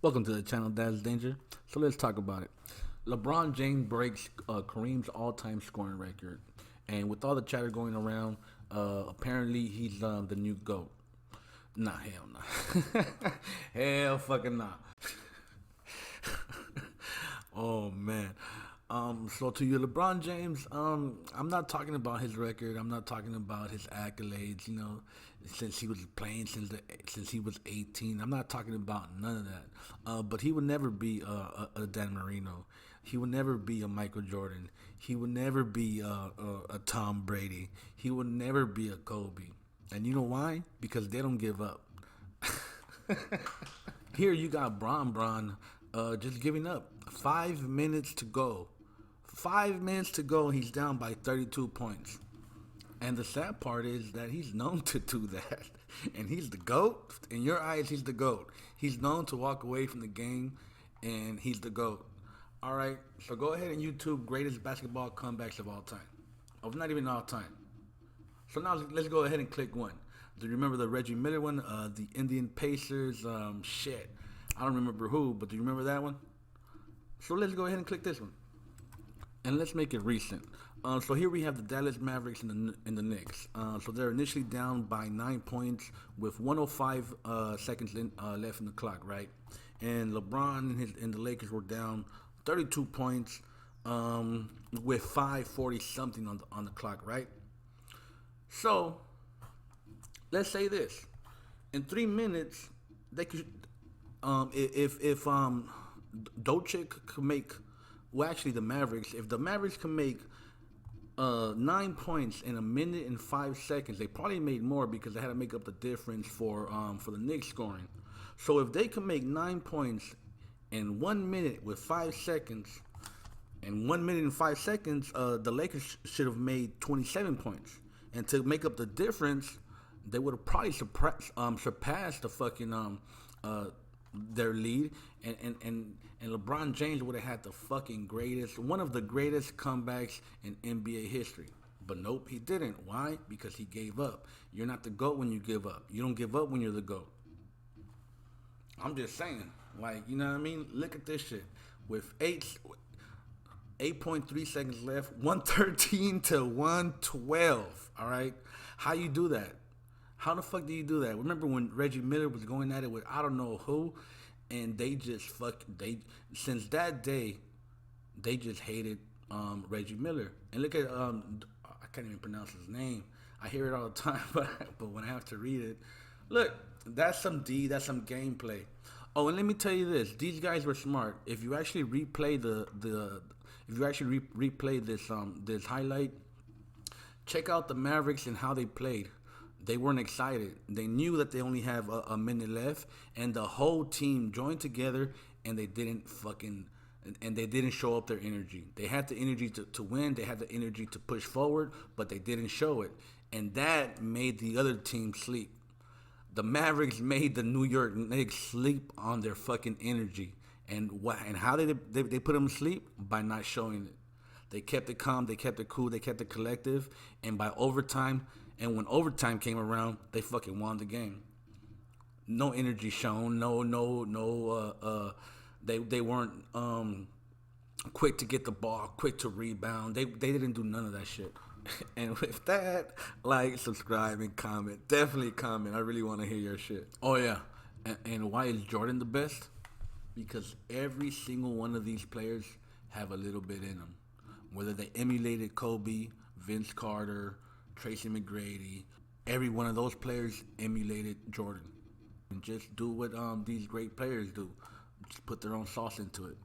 Welcome to the channel, That's Danger. So let's talk about it. LeBron James breaks Kareem's all-time scoring record, and with all the chatter going around, apparently he's the new GOAT. Nah, hell nah. Hell fucking nah. Oh man. So to you, LeBron James, I'm not talking about his record. I'm not talking about his accolades. You know, since he was playing since he was 18. I'm not talking about none of that. But he would never be a Dan Marino. He would never be a Michael Jordan. He would never be a Tom Brady. He would never be a Kobe. And you know why? Because they don't give up. Here you got Bron just giving up. 5 minutes to go. 5 minutes to go, he's down by 32 points. And the sad part is that he's known to do that. And he's the GOAT. In your eyes, he's the GOAT. He's known to walk away from the game, and he's the GOAT. All right, so go ahead and YouTube greatest basketball comebacks of all time. Of not even all time. So now let's go ahead and click one. Do you remember the Reggie Miller one? The Indian Pacers, shit. I don't remember who, but do you remember that one? So let's go ahead and click this one. And let's make it recent. So here we have the Dallas Mavericks and the Knicks. So they're initially down by 9 points with 105 seconds left in the clock, right? And LeBron and the Lakers were down 32 points with 5:40 something on the clock, right? So let's say this: in 3 minutes, they could, if Doncic could make, well, actually the Mavericks, if the Mavericks can make 9 points in 1 minute and 5 seconds, they probably made more because they had to make up the difference for the Knicks scoring. So if they can make 9 points in 1 minute with 5 seconds, in 1 minute and 5 seconds, the Lakers should have made 27 points. And to make up the difference, they would have probably surpassed the fucking their lead, and LeBron James would have had the fucking greatest, one of the greatest comebacks in NBA history. But nope, he didn't. Why? Because he gave up. You're not the GOAT when you give up. You don't give up when you're the GOAT. I'm just saying, like, you know what I mean? Look at this shit. With 8.3 seconds left, 113 to 112. All right, how you do that? How the fuck do you do that? Remember when Reggie Miller was going at it with I don't know who, and they just since that day, they just hated Reggie Miller. And look at I can't even pronounce his name. I hear it all the time, but when I have to read it, look, that's some gameplay. Oh, and let me tell you this: these guys were smart. If you actually replay replay this highlight, check out the Mavericks and how they played. They weren't excited. They knew that they only have a minute left, and the whole team joined together, and they didn't show up their energy. They had the energy to win. They had the energy to push forward, but they didn't show it, and that made the other team sleep. The Mavericks made the New York Knicks sleep on their fucking energy, and how they put them to sleep? By not showing it. They kept it calm. They kept it cool. They kept it collective, and by overtime. And when overtime came around, they fucking won the game. No energy shown. They weren't quick to get the ball, quick to rebound. They didn't do none of that shit. And with that, like, subscribe, and comment. Definitely comment. I really want to hear your shit. Oh yeah. And why is Jordan the best? Because every single one of these players have a little bit in them. Whether they emulated Kobe, Vince Carter, Tracy McGrady, every one of those players emulated Jordan. And just do what these great players do. Just put their own sauce into it.